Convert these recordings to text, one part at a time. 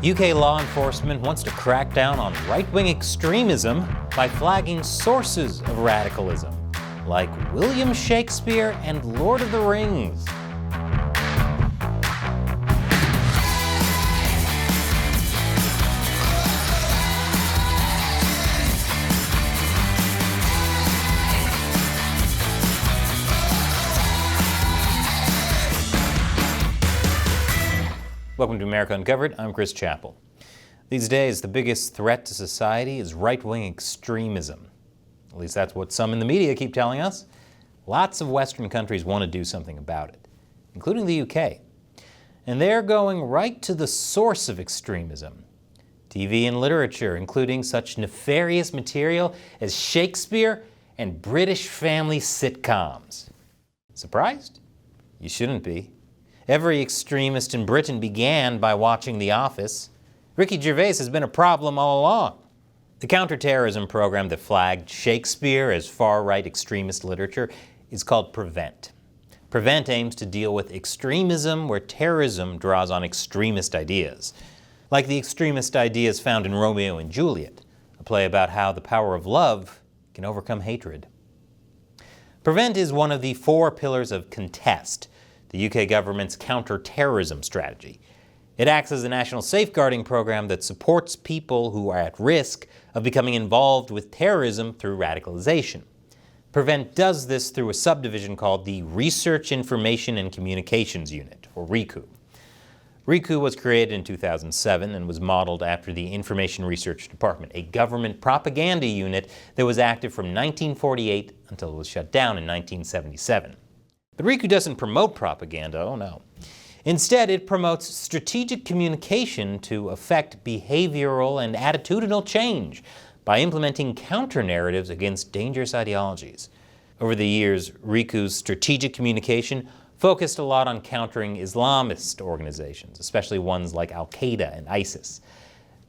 UK law enforcement wants to crack down on right-wing extremism by flagging sources of radicalism, like William Shakespeare and Lord of the Rings. Welcome to America Uncovered. I'm Chris Chappell. These days, the biggest threat to society is right-wing extremism. At least that's what some in the media keep telling us. Lots of Western countries want to do something about it, including the UK. And they're going right to the source of extremism. TV and literature, including such nefarious material as Shakespeare and British family sitcoms. Surprised? You shouldn't be. Every extremist in Britain began by watching The Office. Ricky Gervais has been a problem all along. The counterterrorism program that flagged Shakespeare as far-right extremist literature is called PREVENT. PREVENT aims to deal with extremism where terrorism draws on extremist ideas, like the extremist ideas found in Romeo and Juliet, a play about how the power of love can overcome hatred. PREVENT is one of the 4 pillars of CONTEST, the UK government's counter-terrorism strategy. It acts as a national safeguarding program that supports people who are at risk of becoming involved with terrorism through radicalization. PREVENT does this through a subdivision called the Research, Information and Communications Unit, or RICU. RICU was created in 2007 and was modeled after the Information Research Department, a government propaganda unit that was active from 1948 until it was shut down in 1977. But RICU doesn't promote propaganda, oh no. Instead, it promotes strategic communication to affect behavioral and attitudinal change by implementing counter-narratives against dangerous ideologies. Over the years, RICU's strategic communication focused a lot on countering Islamist organizations, especially ones like Al-Qaeda and ISIS.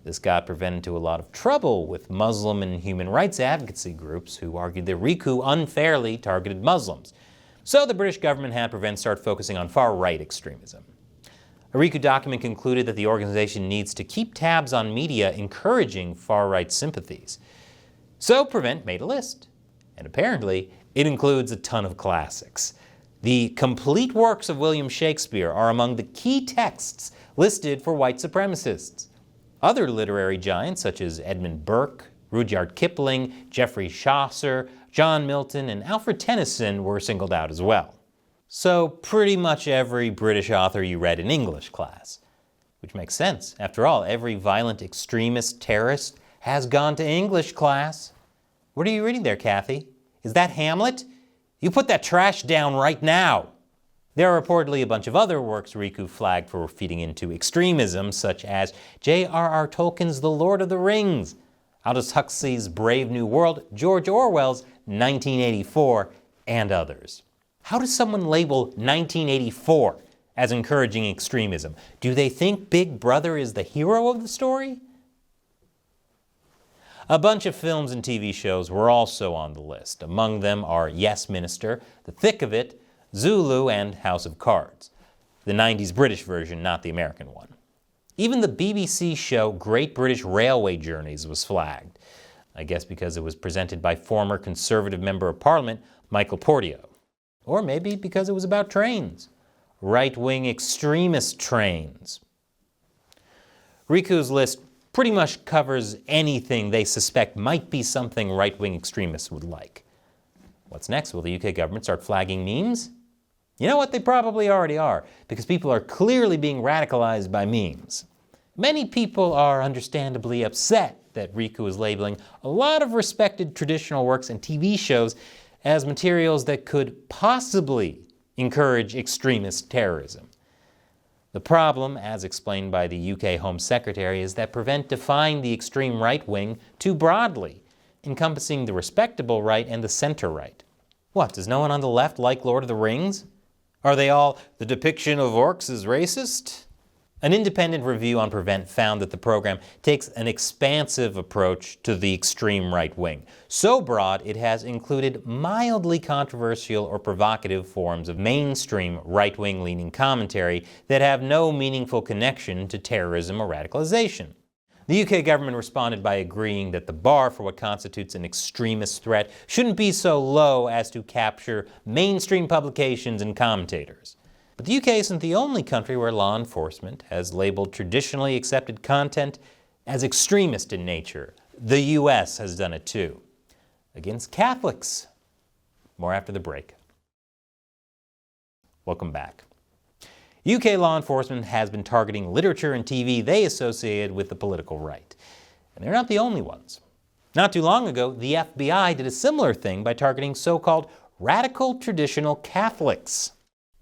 This got PREVENT into a lot of trouble with Muslim and human rights advocacy groups who argued that RICU unfairly targeted Muslims. So the British government had PREVENT start focusing on far-right extremism. A RICU document concluded that the organization needs to keep tabs on media encouraging far-right sympathies. So PREVENT made a list, and apparently it includes a ton of classics. The complete works of William Shakespeare are among the key texts listed for white supremacists. Other literary giants such as Edmund Burke, Rudyard Kipling, Geoffrey Chaucer, John Milton, and Alfred Tennyson were singled out as well. So pretty much every British author you read in English class. Which makes sense. After all, every violent extremist terrorist has gone to English class. What are you reading there, Kathy? Is that Hamlet? You put that trash down right now. There are reportedly a bunch of other works RICU flagged for feeding into extremism, such as J.R.R. Tolkien's The Lord of the Rings, Aldous Huxley's Brave New World, George Orwell's 1984, and others. How does someone label 1984 as encouraging extremism? Do they think Big Brother is the hero of the story? A bunch of films and TV shows were also on the list. Among them are Yes Minister, The Thick of It, Zulu, and House of Cards. The 90s British version, not the American one. Even the BBC show Great British Railway Journeys was flagged. I guess because it was presented by former Conservative Member of Parliament Michael Portillo. Or maybe because it was about trains. Right-wing extremist trains. RICU's list pretty much covers anything they suspect might be something right-wing extremists would like. What's next? Will the UK government start flagging memes? You know what? They probably already are, because people are clearly being radicalized by memes. Many people are understandably upset that RICU is labeling a lot of respected traditional works and TV shows as materials that could possibly encourage extremist terrorism. The problem, as explained by the UK Home Secretary, is that PREVENT defined the extreme right wing too broadly, encompassing the respectable right and the center right. What, does no one on the left like Lord of the Rings? Are they all, the depiction of orcs is racist? An independent review on Prevent found that the program takes an expansive approach to the extreme right wing. So broad, it has included mildly controversial or provocative forms of mainstream right-wing leaning commentary that have no meaningful connection to terrorism or radicalization. The UK government responded by agreeing that the bar for what constitutes an extremist threat shouldn't be so low as to capture mainstream publications and commentators. But the UK isn't the only country where law enforcement has labeled traditionally accepted content as extremist in nature. The US has done it too. Against Catholics. More after the break. Welcome back. UK law enforcement has been targeting literature and TV they associated with the political right. And they're not the only ones. Not too long ago, the FBI did a similar thing by targeting so-called radical traditional Catholics.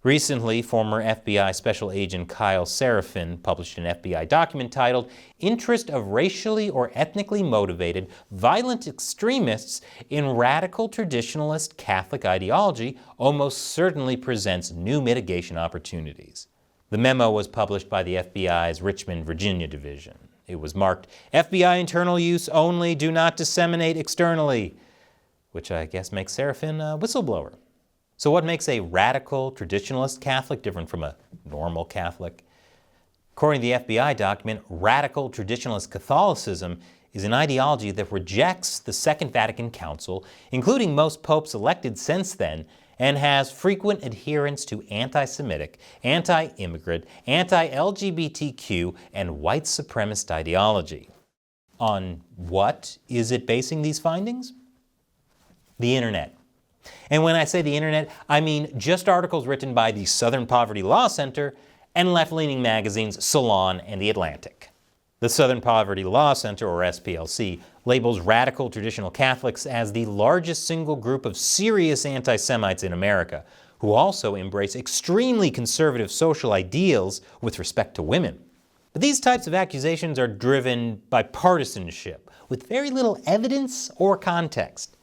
Recently, former FBI Special Agent Kyle Seraphin published an FBI document titled "Interest of Racially or Ethnically Motivated Violent Extremists in Radical Traditionalist Catholic Ideology Almost Certainly Presents New Mitigation Opportunities." The memo was published by the FBI's Richmond, Virginia division. It was marked, "FBI internal use only, do not disseminate externally," which I guess makes Seraphin a whistleblower. So what makes a radical traditionalist Catholic different from a normal Catholic? According to the FBI document, radical traditionalist Catholicism is an ideology that rejects the Second Vatican Council, including most popes elected since then, and has frequent adherence to anti-Semitic, anti-immigrant, anti-LGBTQ, and white supremacist ideology. On what is it basing these findings? The internet. And when I say the internet, I mean just articles written by the Southern Poverty Law Center and left-leaning magazines Salon and The Atlantic. The Southern Poverty Law Center, or SPLC, labels radical traditional Catholics as the largest single group of serious anti-Semites in America, who also embrace extremely conservative social ideals with respect to women. But these types of accusations are driven by partisanship, with very little evidence or context.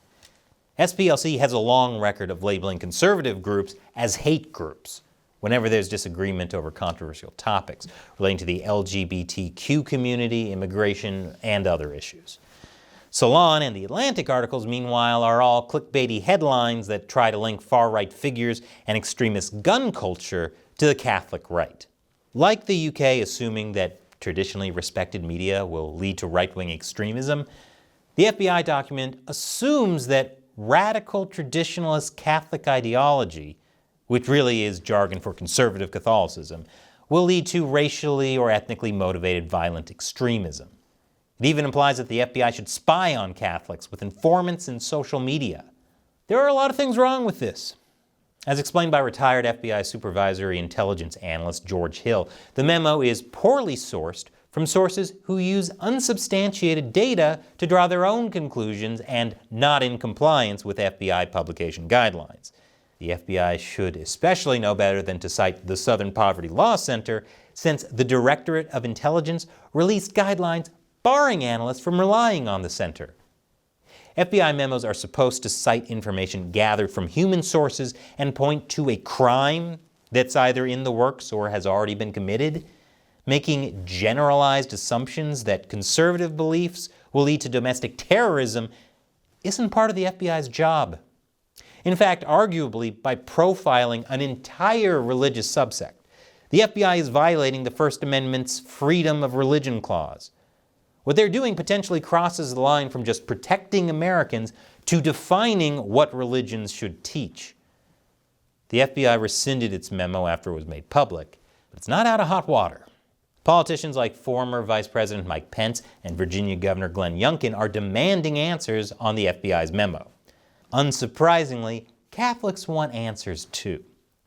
SPLC has a long record of labeling conservative groups as hate groups whenever there's disagreement over controversial topics relating to the LGBTQ community, immigration, and other issues. Salon and The Atlantic articles, meanwhile, are all clickbaity headlines that try to link far-right figures and extremist gun culture to the Catholic right. Like the UK assuming that traditionally respected media will lead to right-wing extremism, the FBI document assumes that radical traditionalist Catholic ideology, which really is jargon for conservative Catholicism, will lead to racially or ethnically motivated violent extremism. It even implies that the FBI should spy on Catholics with informants in social media. There are a lot of things wrong with this. As explained by retired FBI supervisory intelligence analyst George Hill, the memo is poorly sourced from sources who use unsubstantiated data to draw their own conclusions and not in compliance with FBI publication guidelines. The FBI should especially know better than to cite the Southern Poverty Law Center, since the Directorate of Intelligence released guidelines barring analysts from relying on the center. FBI memos are supposed to cite information gathered from human sources and point to a crime that's either in the works or has already been committed. Making generalized assumptions that conservative beliefs will lead to domestic terrorism isn't part of the FBI's job. In fact, arguably, by profiling an entire religious subsect, the FBI is violating the First Amendment's Freedom of Religion Clause. What they're doing potentially crosses the line from just protecting Americans to defining what religions should teach. The FBI rescinded its memo after it was made public, but it's not out of hot water. Politicians like former Vice President Mike Pence and Virginia Governor Glenn Youngkin are demanding answers on the FBI's memo. Unsurprisingly, Catholics want answers too.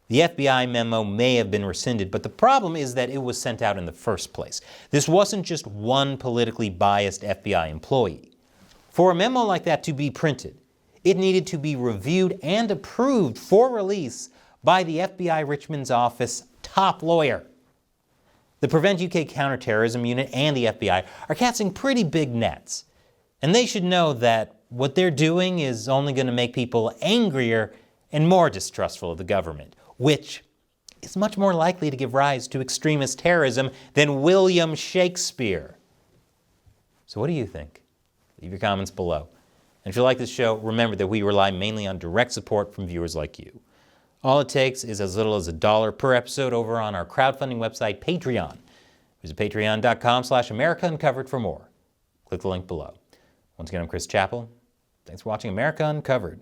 The FBI memo may have been rescinded, but the problem is that it was sent out in the first place. This wasn't just one politically biased FBI employee. For a memo like that to be printed, it needed to be reviewed and approved for release by the FBI Richmond's office top lawyer. The Prevent UK Counterterrorism Unit and the FBI are casting pretty big nets, and they should know that what they're doing is only going to make people angrier and more distrustful of the government, which is much more likely to give rise to extremist terrorism than William Shakespeare. So what do you think? Leave your comments below. And if you like this show, remember that we rely mainly on direct support from viewers like you. All it takes is as little as $1 per episode over on our crowdfunding website, Patreon. Visit patreon.com/America Uncovered for more. Click the link below. Once again, I'm Chris Chappell. Thanks for watching America Uncovered.